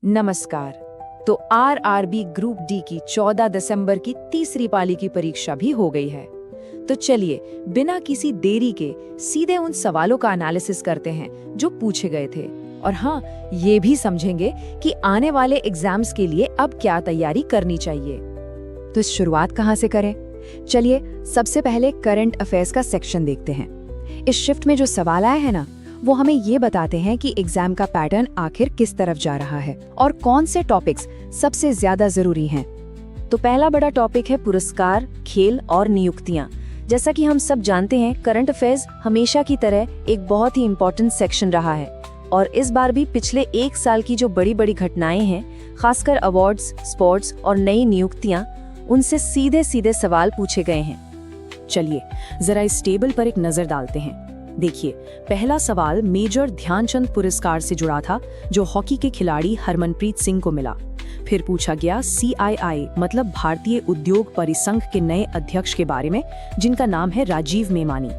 नमस्कार। तो RRB group D की 14 दिसंबर की तीसरी पाली की परीक्षा भी हो गई है। तो चलिए बिना किसी देरी के सीधे उन सवालों का एनालिसिस करते हैं जो पूछे गए थे, और हाँ, ये भी समझेंगे कि आने वाले एग्जाम्स के लिए अब क्या तैयारी करनी चाहिए। तो शुरुआत कहाँ से करें? चलिए सबसे पहले करंट अफेयर्स का सेक्शन देखते हैं। इस शिफ्ट में जो सवाल आए हैं ना, वो हमें ये बताते हैं कि एग्जाम का पैटर्न आखिर किस तरफ जा रहा है और कौन से टॉपिक्स सबसे ज्यादा जरूरी हैं। तो पहला बड़ा टॉपिक है पुरस्कार, खेल और नियुक्तियां। जैसा कि हम सब जानते हैं, करंट अफेयर्स हमेशा की तरह एक बहुत ही इम्पोर्टेंट सेक्शन रहा है, और इस बार भी पिछले एक साल की जो बड़ी बड़ी घटनाएं हैं, खासकर अवार्ड्स, स्पोर्ट्स और नई नियुक्तियां, उनसे सीधे सीधे सवाल पूछे गए हैं। चलिए जरा इस टेबल पर एक नजर डालते हैं। देखिए, पहला सवाल मेजर ध्यानचंद पुरस्कार से जुड़ा था, जो हॉकी के खिलाड़ी हरमनप्रीत सिंह को मिला। फिर पूछा गया CII मतलब भारतीय उद्योग परिसंघ के नए अध्यक्ष के बारे में, जिनका नाम है राजीव मेमानी।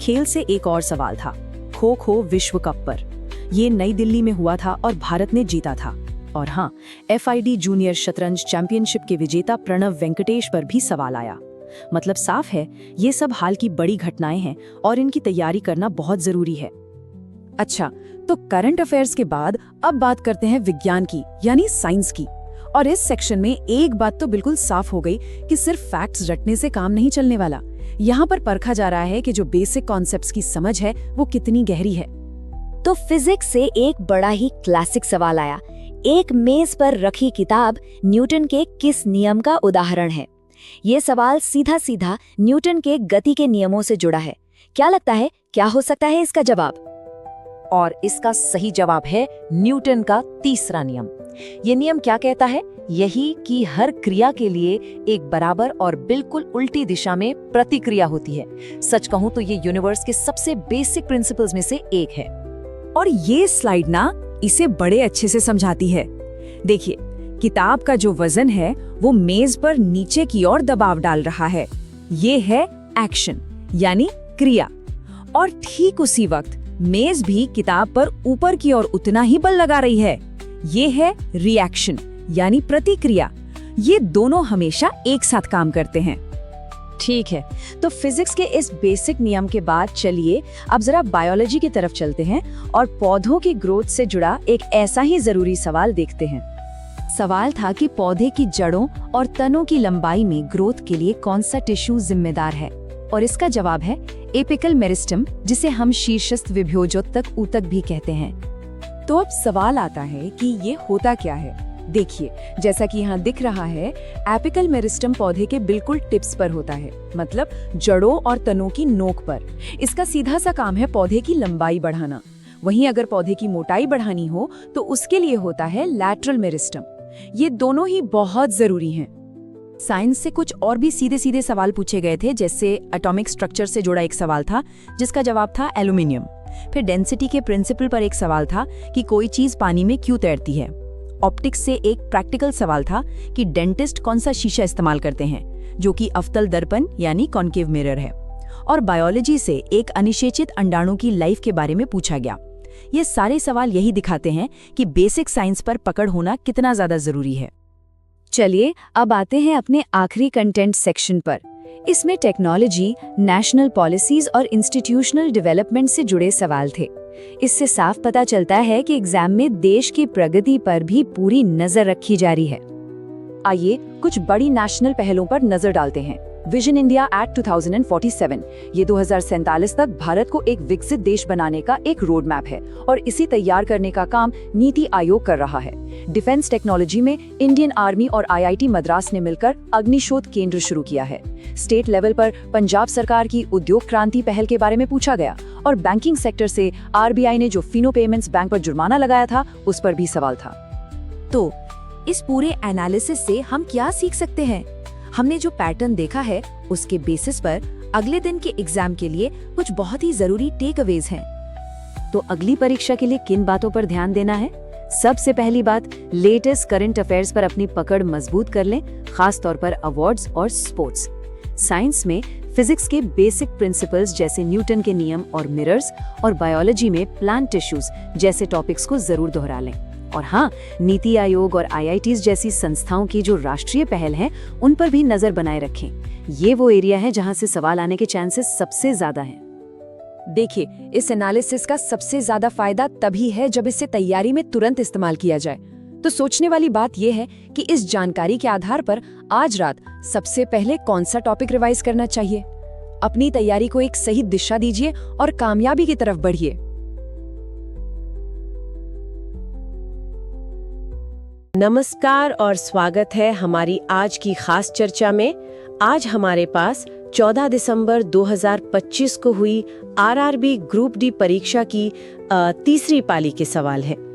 खेल से एक और सवाल था, खो खो विश्व कप पर। ये नई दिल्ली में हुआ था और भारत ने जीता था। और हाँ, FID जूनियर शतरंज चैंपियनशिप के विजेता प्रणव वेंकटेश पर भी सवाल आया। मतलब साफ है, ये सब हाल की बड़ी घटनाएं हैं और इनकी तैयारी करना बहुत जरूरी है। अच्छा, तो करंट अफेयर्स के बाद अब बात करते हैं विज्ञान की, यानी साइंस की। और इस सेक्शन में एक बात तो बिल्कुल साफ हो गई कि सिर्फ फैक्ट्स रटने से काम नहीं चलने वाला। यहाँ पर परखा जा रहा है कि जो बेसिक कॉन्सेप्ट्स की समझ है वो कितनी गहरी है। तो फिजिक्स से एक बड़ा ही क्लासिक सवाल आया। एक मेज पर रखी किताब न्यूटन के किस नियम का उदाहरण है? ये सवाल सीधा सीधा न्यूटन के गति के नियमों से जुड़ा है। क्या लगता है, क्या हो सकता है इसका जवाब? और इसका सही जवाब है न्यूटन का तीसरा नियम। ये नियम क्या कहता है? यही कि हर क्रिया के लिए एक बराबर और बिल्कुल उल्टी दिशा में प्रतिक्रिया होती है। सच कहूं तो ये यूनिवर्स के सबसे बेसिक प्रिंसिपल्स में से एक है। और ये स्लाइड ना इसे बड़े अच्छे से समझाती है। देखिए, किताब का जो वजन है वो मेज पर नीचे की ओर दबाव डाल रहा है। ये है एक्शन, यानी क्रिया। और ठीक उसी वक्त मेज भी किताब पर ऊपर की ओर उतना ही बल लगा रही है। ये है रिएक्शन, यानी प्रतिक्रिया। ये दोनों हमेशा एक साथ काम करते हैं। ठीक है, तो फिजिक्स के इस बेसिक नियम के बाद चलिए अब जरा बायोलॉजी की तरफ चलते हैं और पौधों की ग्रोथ से जुड़ा एक ऐसा ही जरूरी सवाल देखते हैं। सवाल था कि पौधे की जड़ों और तनों की लंबाई में ग्रोथ के लिए कौन सा टिश्यू जिम्मेदार है, और इसका जवाब है एपिकल मेरिस्टम, जिसे हम शीर्षस्थ विभोजोत्तक ऊतक भी कहते हैं। तो अब सवाल आता है कि ये होता क्या है। देखिए, जैसा कि यहाँ दिख रहा है, एपिकल मेरिस्टम पौधे के बिल्कुल टिप्स पर होता है, मतलब जड़ों और तनों की नोक पर। इसका सीधा सा काम है पौधे की लंबाई बढ़ाना। वहीं अगर पौधे की मोटाई बढ़ानी हो तो उसके लिए होता है लैटरल मेरिस्टम। ये दोनों ही बहुत जरूरी हैं। साइंस से कुछ और भी सीधे सीधे सवाल पूछे गए थे, जैसे एटॉमिक स्ट्रक्चर से जुड़ा एक सवाल था जिसका जवाब था एल्यूमिनियम। फिर डेंसिटी के प्रिंसिपल पर एक सवाल था कि कोई चीज पानी में क्यों तैरती है। ऑप्टिक्स से एक प्रैक्टिकल सवाल था कि डेंटिस्ट कौन सा शीशा इस्तेमाल करते हैं, जो कि अवतल दर्पण यानी कॉन्केव मिरर है। और बायोलॉजी से एक अनिषेचित अंडाणु की लाइफ के बारे में पूछा गया। ये सारे सवाल यही दिखाते हैं कि बेसिक साइंस पर पकड़ होना कितना ज्यादा जरूरी है। चलिए अब आते हैं अपने आखिरी कंटेंट सेक्शन पर। इसमें टेक्नोलॉजी, नेशनल पॉलिसीज और इंस्टीट्यूशनल डेवलपमेंट से जुड़े सवाल थे। इससे साफ पता चलता है कि एग्जाम में देश की प्रगति पर भी पूरी नजर रखी जा रही है। आइए कुछ बड़ी नेशनल पहलों पर नजर डालते हैं। विजन इंडिया एट 2047, ये 2047 तक भारत को एक विकसित देश बनाने का एक रोड मैप है, और इसी तैयार करने का काम नीति आयोग कर रहा है। डिफेंस टेक्नोलॉजी में इंडियन आर्मी और IIT मद्रास ने मिलकर अग्निशोध केंद्र शुरू किया है। स्टेट लेवल पर पंजाब सरकार की उद्योग क्रांति पहल के बारे में पूछा गया, और बैंकिंग सेक्टर से RBI ने जो फिनो पेमेंट्स बैंक पर जुर्माना लगाया था, उस पर भी सवाल था। तो इस पूरे एनालिसिस से हम क्या सीख सकते हैं? हमने जो पैटर्न देखा है उसके बेसिस पर अगले दिन के एग्जाम के लिए कुछ बहुत ही जरूरी टेक अवेज हैं। तो अगली परीक्षा के लिए किन बातों पर ध्यान देना है? सबसे पहली बात, लेटेस्ट करंट अफेयर्स पर अपनी पकड़ मजबूत कर लें, खास तौर पर अवार्ड्स और स्पोर्ट्स। साइंस में फिजिक्स के बेसिक प्रिंसिपल्स जैसे न्यूटन के नियम और मिरर्स, और बायोलॉजी में प्लांट टिश्यूज जैसे टॉपिक्स को जरूर दोहरा लें। और हाँ, नीति आयोग और IITs जैसी संस्थाओं की जो राष्ट्रीय पहल है, उन पर भी नजर बनाए रखें। ये वो एरिया है जहां से सवाल आने के चांसेस सबसे ज्यादा हैं। देखिए, इस एनालिसिस का सबसे ज्यादा फायदा तभी है जब इसे तैयारी में तुरंत इस्तेमाल किया जाए। तो सोचने वाली बात यह है कि इस जानकारी के आधार पर आज रात सबसे पहले कौन सा टॉपिक रिवाइज करना चाहिए। अपनी तैयारी को एक सही दिशा दीजिए और कामयाबी की तरफ बढ़िए। नमस्कार और स्वागत है हमारी आज की खास चर्चा में। आज हमारे पास 14 दिसंबर 2025 को हुई RRB ग्रुप डी परीक्षा की तीसरी पाली के सवाल हैं।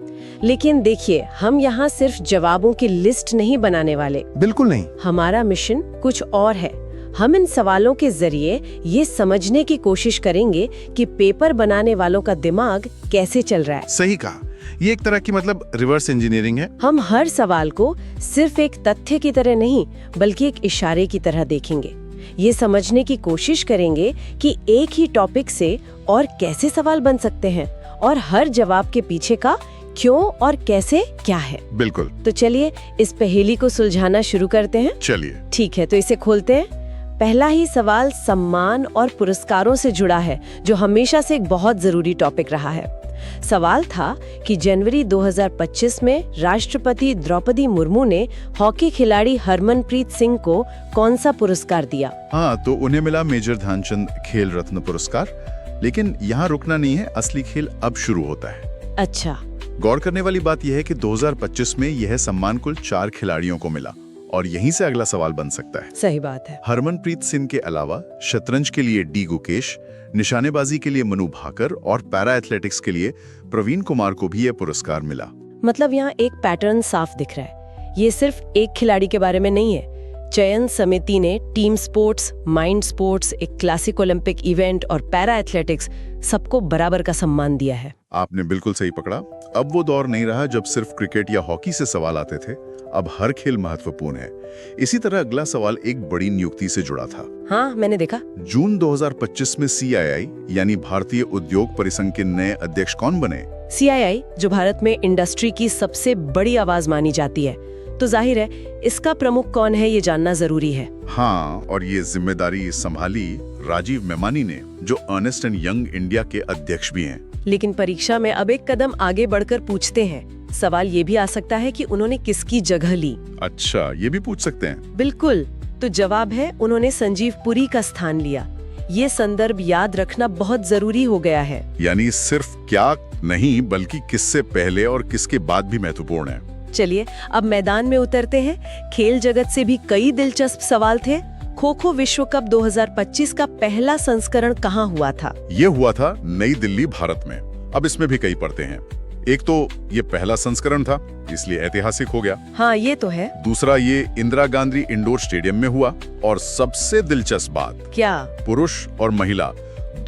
लेकिन देखिए, हम यहाँ सिर्फ जवाबों की लिस्ट नहीं बनाने वाले। बिल्कुल नहीं। हमारा मिशन कुछ और है। हम इन सवालों के जरिए ये समझने की कोशिश करेंगे कि पेपर बनाने वालों का दिमाग कैसे चल रहा है। सही कहा, ये एक तरह की रिवर्स इंजीनियरिंग है। हम हर सवाल को सिर्फ एक तथ्य की तरह नहीं, बल्कि एक इशारे की तरह देखेंगे। ये समझने की कोशिश करेंगे कि एक ही टॉपिक से और कैसे सवाल बन सकते हैं और हर जवाब के पीछे का क्यों और कैसे क्या है। बिल्कुल। तो चलिए इस पहेली को सुलझाना शुरू करते हैं। चलिए। ठीक है, तो इसे खोलते हैं। पहला ही सवाल सम्मान और पुरस्कारों से जुड़ा है, जो हमेशा से एक बहुत जरूरी टॉपिक रहा है। सवाल था कि जनवरी 2025 में राष्ट्रपति द्रौपदी मुर्मू ने हॉकी खिलाड़ी हरमनप्रीत सिंह को कौन सा पुरस्कार दिया? हाँ, तो उन्हें मिला मेजर ध्यानचंद खेल रत्न पुरस्कार। लेकिन यहाँ रुकना नहीं है, असली खेल अब शुरू होता है। अच्छा। गौर करने वाली बात यह है कि 2025 में यह सम्मान कुल 4 खिलाड़ियों को मिला और यहीं से अगला सवाल बन सकता है। सही बात है। हरमनप्रीत सिंह के अलावा शतरंज के लिए डी गुकेश, निशानेबाजी के लिए मनु भाकर और पैरा एथलेटिक्स के लिए प्रवीण कुमार को भी यह पुरस्कार मिला। मतलब यहाँ एक पैटर्न साफ दिख रहा है। ये सिर्फ एक खिलाड़ी के बारे में नहीं है। चयन समिति ने टीम स्पोर्ट्स, माइंड स्पोर्ट्स, एक क्लासिक ओलंपिक इवेंट और पैरा एथलेटिक्स सबको बराबर का सम्मान दिया है। आपने बिल्कुल सही पकड़ा। अब वो दौर नहीं रहा जब सिर्फ क्रिकेट या हॉकी से सवाल आते थे। अब हर खेल महत्वपूर्ण है। इसी तरह अगला सवाल एक बड़ी नियुक्ति से जुड़ा था। हाँ, मैंने देखा। जून 2025 में CII यानी भारतीय उद्योग परिसंघ के नए अध्यक्ष कौन बने? CII, जो भारत में इंडस्ट्री की सबसे बड़ी आवाज मानी जाती है, तो जाहिर है इसका प्रमुख कौन है ये जानना जरूरी है। हाँ, और ये जिम्मेदारी संभाली राजीव मेमानी ने, जो अर्नेस्ट एंड यंग इंडिया के अध्यक्ष भी हैं। लेकिन परीक्षा में अब एक कदम आगे बढ़कर पूछते हैं। सवाल ये भी आ सकता है कि उन्होंने किसकी जगह ली। अच्छा, ये भी पूछ सकते हैं। बिल्कुल। तो जवाब है, उन्होंने संजीव पुरी का स्थान लिया। ये संदर्भ याद रखना बहुत जरूरी हो गया है। यानी सिर्फ क्या नहीं, बल्कि किससे पहले और किसके बाद भी महत्वपूर्ण है। चलिए अब मैदान में उतरते हैं। खेल जगत से भी कई दिलचस्प सवाल थे। खो खो विश्व कप 2025 का पहला संस्करण कहाँ हुआ था? ये हुआ था नई दिल्ली, भारत में। अब इसमें भी कई परतें हैं। एक तो ये पहला संस्करण था, इसलिए ऐतिहासिक हो गया। हाँ, ये तो है। दूसरा, ये इंदिरा गांधी इंडोर स्टेडियम में हुआ। और सबसे दिलचस्प बात, क्या? पुरुष और महिला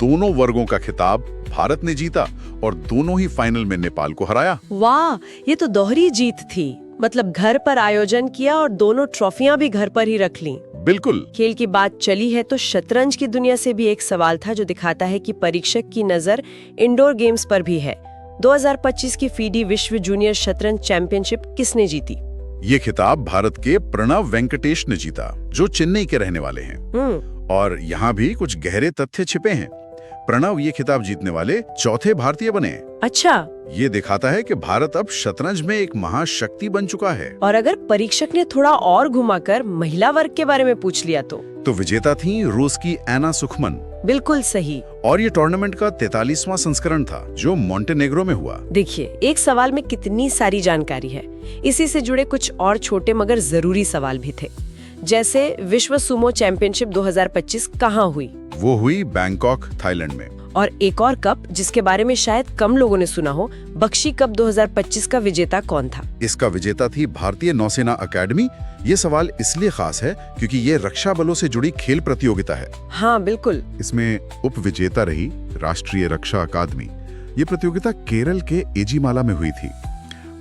दोनों वर्गों का खिताब भारत ने जीता और दोनों ही फाइनल में नेपाल को हराया। वाह, ये तो दोहरी जीत थी। मतलब घर पर आयोजन किया और दोनों ट्रॉफियां भी घर पर ही रख लीं। बिल्कुल। खेल की बात चली है तो शतरंज की दुनिया से भी एक सवाल था, जो दिखाता है कि परीक्षक की नजर इंडोर गेम्स पर भी है। 2025 की फीडी विश्व जूनियर शतरंज चैंपियनशिप किसने जीती? ये खिताब भारत के प्रणव वेंकटेश ने जीता, जो चेन्नई के रहने वाले हैं। और यहाँ भी कुछ गहरे तथ्य छिपे हैं। प्रणव ये खिताब जीतने वाले चौथे भारतीय बने। अच्छा। ये दिखाता है कि भारत अब शतरंज में एक महाशक्ति बन चुका है। और अगर परीक्षक ने थोड़ा और घुमाकर महिला वर्ग के बारे में पूछ लिया तो विजेता थी रूस की एना सुखमन। बिल्कुल सही। और ये टूर्नामेंट का 43वां संस्करण था, जो मोंटेनेग्रो में हुआ। देखिए, एक सवाल में कितनी सारी जानकारी है। इसी से जुड़े कुछ और छोटे मगर जरूरी सवाल भी थे, जैसे विश्व सुमो चैंपियनशिप 2025 कहाँ हुई? वो हुई बैंकॉक, थाईलैंड में। और एक और कप जिसके बारे में शायद कम लोगों ने सुना हो, बख्शी कप 2025 का विजेता कौन था? इसका विजेता थी भारतीय नौसेना अकेडमी। ये सवाल इसलिए खास है क्योंकि ये रक्षा बलों से जुड़ी खेल प्रतियोगिता है। हाँ बिल्कुल। इसमें उप विजेता रही राष्ट्रीय रक्षा अकादमी। ये प्रतियोगिता केरल के एजीमाला में हुई थी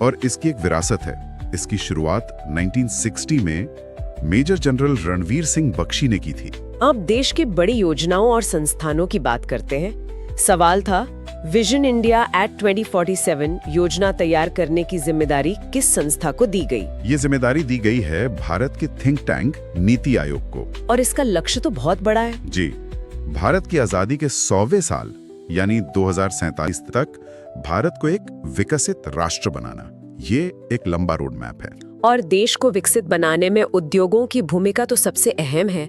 और इसकी एक विरासत है। इसकी शुरुआत 1960 में मेजर जनरल रणवीर सिंह बख्शी ने की थी। आप देश की बड़ी योजनाओं और संस्थानों की बात करते हैं। सवाल था, विजन इंडिया एट 2047 योजना तैयार करने की जिम्मेदारी किस संस्था को दी गई? ये जिम्मेदारी दी गई है भारत के थिंक टैंक नीति आयोग को। और इसका लक्ष्य तो बहुत बड़ा है। जी, भारत की आजादी के 100वें साल यानी 2047 तक भारत को एक विकसित राष्ट्र बनाना, ये एक लंबा रोड मैप है। और देश को विकसित बनाने में उद्योगों की भूमिका तो सबसे अहम है।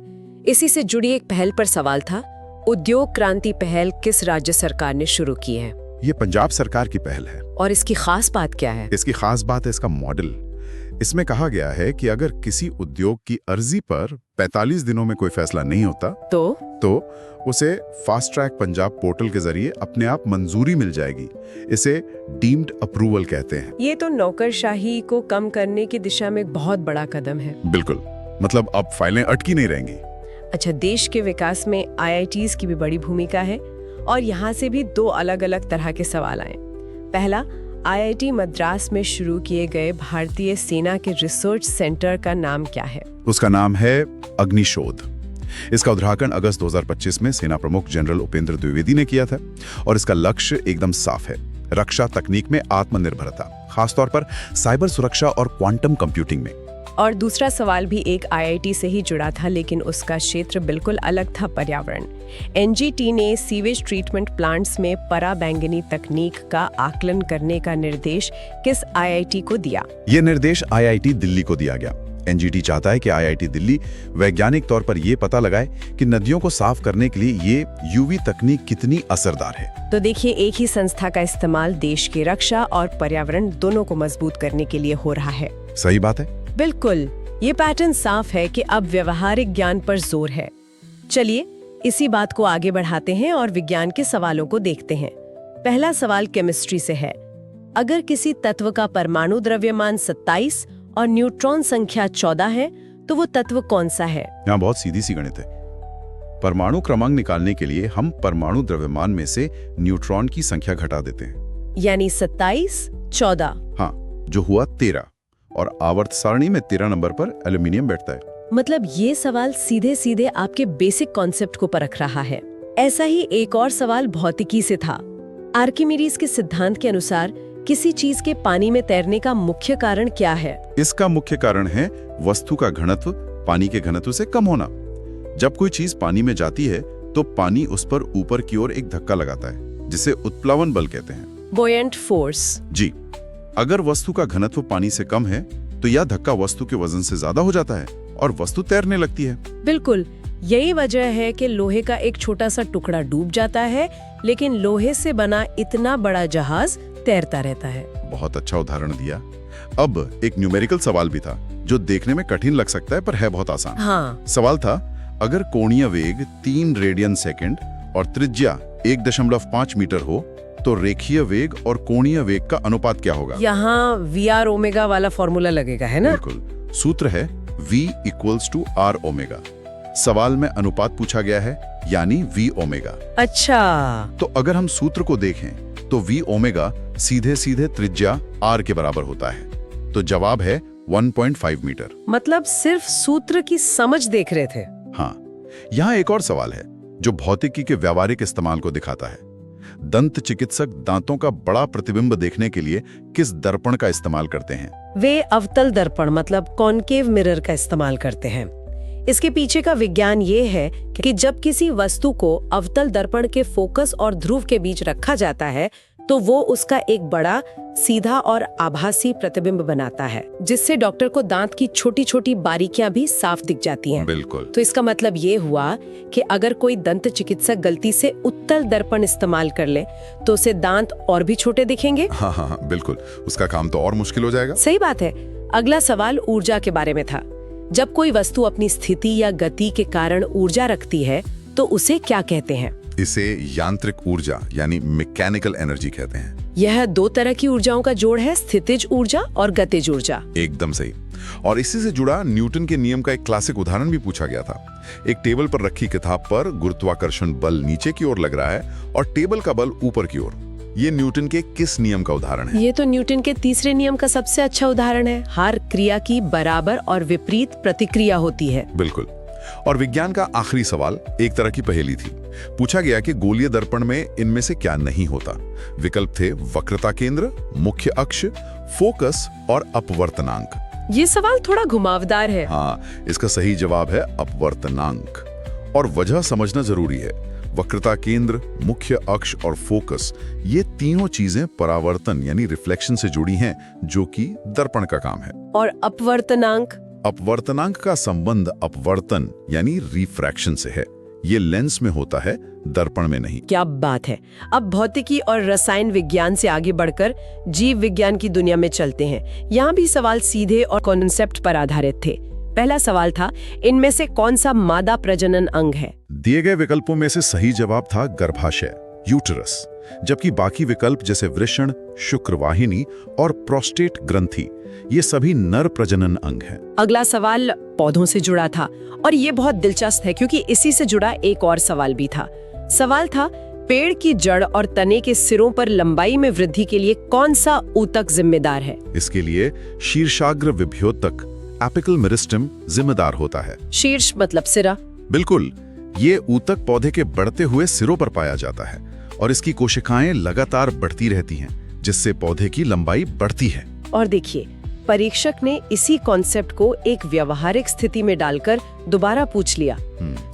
इसी से जुड़ी एक पहल पर सवाल था, उद्योग क्रांति पहल किस राज्य सरकार ने शुरू की है? ये पंजाब सरकार की पहल है। और इसकी खास बात क्या है? इसकी खास बात है इसका मॉडल। इसमें कहा गया है कि अगर किसी उद्योग की अर्जी पर 45 दिनों में कोई फैसला नहीं होता तो उसे फास्ट ट्रैक पंजाब पोर्टल के जरिए अपने आप मंजूरी मिल जाएगी। इसे डीम्ड अप्रूवल कहते हैं। ये तो नौकरशाही को कम करने की दिशा में एक बहुत बड़ा कदम है। बिल्कुल, मतलब अब फाइलें अटकी नहीं रहेंगी। अच्छा, देश के विकास में IITs की भी बड़ी भूमिका है और यहाँ से भी दो अलग अलग तरह के सवाल आए। पहला, IIT मद्रास में शुरू किए गए भारतीय सेना के रिसर्च सेंटर का नाम क्या है? उसका नाम है अग्निशोध। इसका उद्घाटन अगस्त 2025 में सेना प्रमुख जनरल उपेंद्र द्विवेदी ने किया था और इसका लक्ष्य एकदम साफ है, रक्षा तकनीक में आत्मनिर्भरता, खासतौर पर साइबर सुरक्षा और क्वांटम कंप्यूटिंग में। और दूसरा सवाल भी एक IIT से ही जुड़ा था, लेकिन उसका क्षेत्र बिल्कुल अलग था, पर्यावरण। NGT ने सीवेज ट्रीटमेंट प्लांट्स में पराबैंगनी तकनीक का आकलन करने का निर्देश किस IIT को दिया? ये निर्देश IIT दिल्ली को दिया गया। NGT चाहता है कि IIT दिल्ली वैज्ञानिक तौर पर ये पता लगाए कि नदियों को साफ करने के लिए ये UV तकनीक कितनी असरदार है। तो देखिए, एक ही संस्था का इस्तेमाल देश की रक्षा और पर्यावरण दोनों को मजबूत करने के लिए हो रहा है। सही बात है। बिल्कुल, ये पैटर्न साफ है कि अब व्यवहारिक ज्ञान पर जोर है। चलिए इसी बात को आगे बढ़ाते हैं और विज्ञान के सवालों को देखते हैं। पहला सवाल केमिस्ट्री से है। अगर किसी तत्व का परमाणु द्रव्यमान 27 और न्यूट्रॉन संख्या 14 है, तो वो तत्व कौन सा है? यहाँ बहुत सीधी सी गणित है। परमाणु क्रमांक निकालने के लिए हम परमाणु द्रव्यमान में से न्यूट्रॉन की संख्या घटा देते हैं, यानी 27, 14। हाँ, जो हुआ 13। और आवर्त सारणी में 13 नंबर पर एल्यूमिनियम बैठता है। मतलब ये सवाल सीधे सीधे आपके बेसिक कॉन्सेप्ट को परख रहा है। ऐसा ही एक और सवाल भौतिकी से था। आर्किमिडीज के सिद्धांत के अनुसार किसी चीज के पानी में तैरने का मुख्य कारण क्या है? इसका मुख्य कारण है वस्तु का घनत्व पानी के घनत्व से कम होना। जब कोई चीज पानी में जाती है तो पानी उस पर ऊपर की ओर एक धक्का लगाता है, जिसे उत्प्लवन बल कहते हैं। बुयंट फोर्स। जी, अगर वस्तु का घनत्व पानी से कम है तो यह धक्का वस्तु के वजन से ज्यादा हो जाता है और वस्तु तैरने लगती है। बिल्कुल, यही वजह है कि लोहे का एक छोटा सा टुकड़ा डूब जाता है, लेकिन लोहे से बना इतना बड़ा जहाज तैरता रहता है। बहुत अच्छा उदाहरण दिया। अब एक न्यूमेरिकल सवाल भी था जो देखने में कठिन लग सकता है पर है बहुत आसान। हाँ। सवाल था, अगर कोणीय वेग 3 रेडियन सेकंड और त्रिज्या 1.5 मीटर हो तो रेखीय वेग और कोणीय वेग का अनुपात क्या होगा? यहाँ VR ओमेगा वाला फॉर्मूला लगेगा, है ना? बिल्कुल, सूत्र है V = R ओमेगा। सवाल में अनुपात पूछा गया है, यानी V ओमेगा। अच्छा, तो अगर हम सूत्र को देखें तो V ओमेगा सीधे सीधे त्रिज्या R के बराबर होता है। तो जवाब है 1.5 मीटर। मतलब सिर्फ सूत्र की समझ देख रहे थे। हाँ, यहाँ एक और सवाल है जो भौतिकी के व्यावहारिक इस्तेमाल को दिखाता है। दंत चिकित्सक दांतों का बड़ा प्रतिबिंब देखने के लिए किस दर्पण का इस्तेमाल करते हैं? वे अवतल दर्पण मतलब कॉनकेव मिरर का इस्तेमाल करते हैं। इसके पीछे का विज्ञान ये है कि जब किसी वस्तु को अवतल दर्पण के फोकस और ध्रुव के बीच रखा जाता है तो वो उसका एक बड़ा, सीधा और आभासी प्रतिबिंब बनाता है, जिससे डॉक्टर को दांत की छोटी छोटी बारीकियां भी साफ दिख जाती हैं। बिल्कुल। तो इसका मतलब ये हुआ कि अगर कोई दंत चिकित्सक गलती से उत्तल दर्पण इस्तेमाल कर ले तो उसे दांत और भी छोटे दिखेंगे। हाँ, बिल्कुल, उसका काम तो और मुश्किल हो जाएगा। सही बात है। अगला सवाल ऊर्जा के बारे में था। जब कोई वस्तु अपनी स्थिति या गति के कारण ऊर्जा रखती है तो उसे क्या कहते हैं? इसे यांत्रिक ऊर्जा यानी मैकेनिकल एनर्जी कहते हैं। यह दो तरह की ऊर्जाओं का जोड़ है, स्थितिज ऊर्जा और गतिज ऊर्जा। एकदम सही। और इसी से जुड़ा न्यूटन के नियम का एक क्लासिक उदाहरण भी पूछा गया था। एक टेबल पर रखी किताब पर गुरुत्वाकर्षण बल नीचे की ओर लग रहा है और टेबल का बल ऊपर की ओर। ये न्यूटन के किस नियम का उदाहरण है? ये तो न्यूटन के तीसरे नियम का सबसे अच्छा उदाहरण है। हर क्रिया की बराबर और विपरीत प्रतिक्रिया होती है। बिल्कुल। और विज्ञान का आखिरी सवाल एक तरह की पहेली थी। पूछा गया कि गोलीय दर्पण में इनमें से क्या नहीं होता। विकल्प थे वक्रता केंद्र, मुख्य अक्ष, फोकस और अपवर्तनांक। ये सवाल थोड़ा घुमावदार है। हाँ, इसका सही जवाब है अपवर्तनांक, और वजह समझना जरूरी है। वक्रता केंद्र, मुख्य अक्ष और फोकस, ये तीनों चीजें परावर्तन यानी रिफ्लेक्शन से जुड़ी हैं, जो कि दर्पण का काम है। और अपवर्तनांक? अपवर्तनांक का संबंध अपवर्तन यानी रिफ्रैक्शन से है। ये लेंस में होता है, दर्पण में नहीं। क्या बात है। अब भौतिकी और रसायन विज्ञान से आगे बढ़कर जीव विज्ञान की दुनिया में चलते हैं। यहाँ भी सवाल सीधे और कॉन्सेप्ट पर आधारित थे। पहला सवाल था, इनमें से कौन सा मादा प्रजनन अंग है? दिए गए विकल्पों में से सही जवाब था गर्भाशय, यूटेरस, जबकि बाकी विकल्प जैसे वृषण, शुक्रवाहिनी और प्रोस्टेट ग्रंथि, ये सभी नर प्रजनन अंग हैं। अगला सवाल पौधों से जुड़ा था, और ये बहुत दिलचस्प है क्योंकि इसी से जुड़ा एक और सवाल भी था। सवाल था, पेड़ की जड़ और तने के सिरों पर लंबाई में वृद्धि के लिए कौन सा ऊतक जिम्मेदार है? इसके लिए शीर्षाग्र विभ्योतक एपिकल मेरिस्टम जिम्मेदार होता है। शीर्ष मतलब सिरा? बिल्कुल, ये ऊतक पौधे के बढ़ते हुए सिरों पर पाया जाता है और इसकी कोशिकाएं लगातार बढ़ती रहती हैं, जिससे पौधे की लंबाई बढ़ती है। और देखिए, परीक्षक ने इसी कॉन्सेप्ट को एक व्यवहारिक स्थिति में डालकर दोबारा पूछ लिया।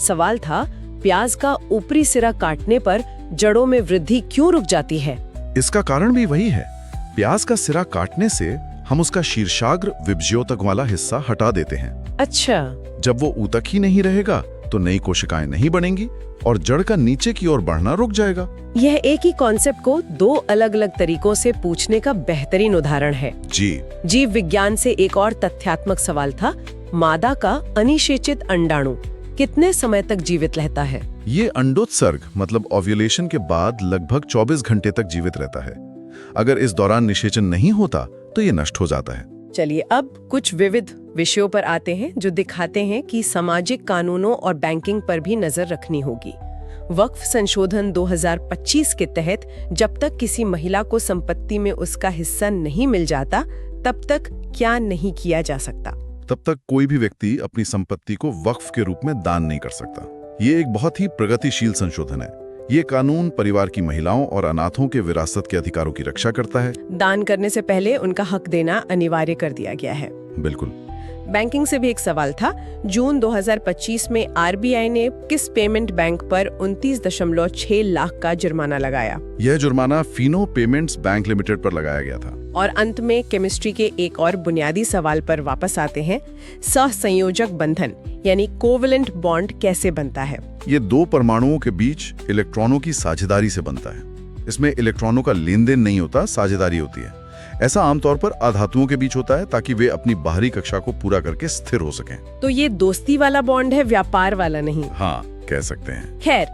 सवाल था, प्याज का ऊपरी सिरा काटने पर जड़ों में वृद्धि क्यों रुक जाती है? इसका कारण भी वही है। प्याज का सिरा काटने से हम उसका शीर्षाग्र विभ्योतक वाला हिस्सा हटा देते हैं। अच्छा। जब वो ऊतक ही नहीं रहेगा तो नई कोशिकाएं नहीं बनेंगी और जड़ का नीचे की ओर बढ़ना रुक जाएगा। यह एक ही कॉन्सेप्ट को दो अलग अलग तरीकों से पूछने का बेहतरीन उदाहरण है। जी। जीव विज्ञान से एक और तथ्यात्मक सवाल था, मादा का अनिषेचित अंडाणु कितने समय तक जीवित रहता है? ये अंडोत्सर्ग मतलब ओव्यूलेशन के बाद लगभग 24 घंटे तक जीवित रहता है। अगर इस दौरान निषेचन नहीं होता तो ये नष्ट हो जाता है। चलिए अब कुछ विविध विषयों पर आते हैं जो दिखाते हैं कि सामाजिक कानूनों और बैंकिंग पर भी नजर रखनी होगी। वक्फ संशोधन 2025 के तहत जब तक किसी महिला को संपत्ति में उसका हिस्सा नहीं मिल जाता, तब तक क्या नहीं किया जा सकता? तब तक कोई भी व्यक्ति अपनी संपत्ति को वक्फ के रूप में दान नहीं कर सकता। ये एक बहुत ही प्रगतिशील संशोधन है। ये कानून परिवार की महिलाओं और अनाथों के विरासत के अधिकारों की रक्षा करता है। दान करने से पहले उनका हक देना अनिवार्य कर दिया गया है। बिल्कुल। बैंकिंग से भी एक सवाल था। जून 2025 में आरबीआई ने किस पेमेंट बैंक पर 29.6 लाख का जुर्माना लगाया? यह जुर्माना फिनो पेमेंट्स बैंक लिमिटेड पर लगाया गया था। और अंत में केमिस्ट्री के एक और बुनियादी सवाल पर वापस आते हैं। सहसंयोजक बंधन यानी कोवेलेंट बॉन्ड कैसे बनता है? ये दो परमाणुओं के बीच इलेक्ट्रॉनों की साझेदारी से बनता है। इसमें इलेक्ट्रॉनों का लेन देन नहीं होता, साझेदारी होती है। ऐसा आमतौर पर अधातुओं के बीच होता है ताकि वे अपनी बाहरी कक्षा को पूरा करके स्थिर हो सकें। तो ये दोस्ती वाला बॉन्ड है, व्यापार वाला नहीं। हाँ, कह सकते हैं। खैर,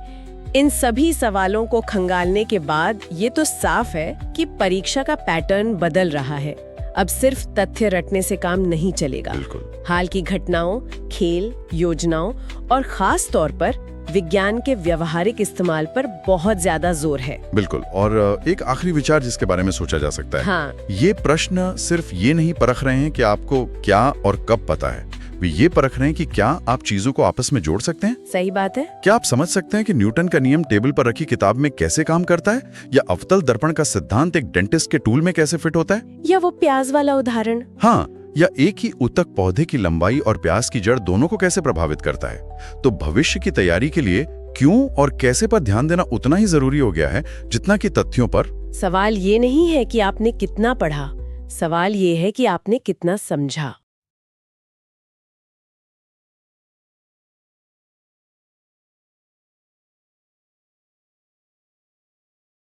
इन सभी सवालों को खंगालने के बाद ये तो साफ है कि परीक्षा का पैटर्न बदल रहा है। अब सिर्फ तथ्य रटने से काम नहीं चलेगा। बिल्कुल। हाल की घटनाओं, खेल, योजनाओं और खास तौर पर विज्ञान के व्यवहारिक इस्तेमाल पर बहुत ज्यादा जोर है। बिल्कुल। और एक आखिरी विचार जिसके बारे में सोचा जा सकता है। हाँ। ये प्रश्न सिर्फ ये नहीं परख रहे हैं कि आपको क्या और कब पता है, वे ये परख रहे हैं कि क्या आप चीजों को आपस में जोड़ सकते हैं। सही बात है। क्या आप समझ सकते हैं कि न्यूटन का नियम टेबल पर रखी किताब में कैसे काम करता है, या अवतल दर्पण का सिद्धांत एक डेंटिस्ट के टूल में कैसे फिट होता है, या वो प्याज वाला उदाहरण। हाँ, या एक ही ऊतक पौधे की लंबाई और प्याज की जड़ दोनों को कैसे प्रभावित करता है। तो भविष्य की तैयारी के लिए क्यों और कैसे पर ध्यान देना उतना ही जरूरी हो गया है जितना कि तथ्यों पर। सवाल ये नहीं है कि आपने कितना पढ़ा, सवाल ये है कि आपने कितना समझा।